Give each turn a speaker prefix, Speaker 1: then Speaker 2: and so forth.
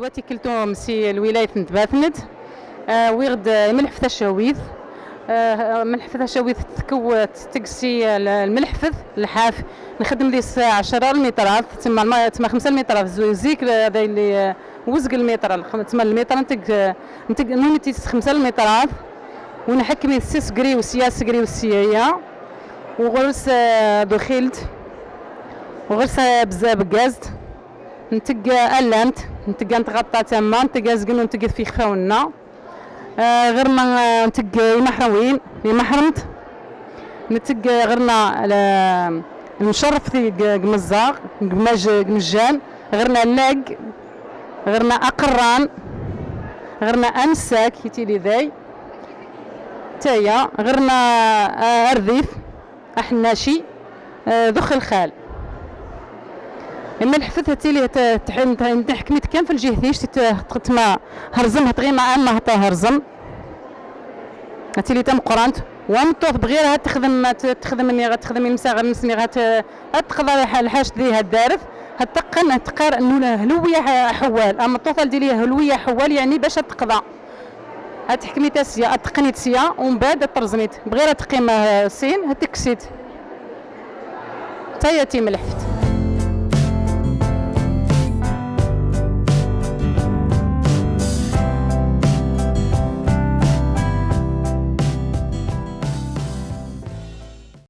Speaker 1: تواتي كلتو مسي الولاية نتباثند ويغد ملحفة الشاويذ ملحفة الشاويذ تقسي الملحفة الحاف نخدم لي 10 المترات تما 5 المترات زيك هذا اللي وزق المتر تما المتر نتق نومتي 5 المترات ونحكمي 6 قري وسياس قري وسيايا وغرس دخلت وغرس بزاف بكاز نتق ألانت نتق نتغطى تما نتق زقنو نتق في خفاونا غير ما نتق يمحروين يمحرمت نتق غيرنا المشرف في قمزاق قمجان غيرنا اللاق غيرنا أقران غيرنا أنساك يتيلي ذاي تايا غيرنا أرذيف أحناشي ذخ الخال اما الحفظ هتيلي تحكمت كان في الجهديش تما هرزم هتغي مع ما هتا هرزم هتيلي تم قرانت ومطوف بغيرها تخدم مني غتخدم المساغ نسمي غتقضى الحاج ذي الدارث هتقن تقار انه هلويه حوال اما الطوفه ديالي هلويه حوال يعني باش تقضى هتحكمي تاسيا اتقنيت سيا ومن بعد ترزميت بغير تقيم سين هتكسيت تايا تيم الحفت.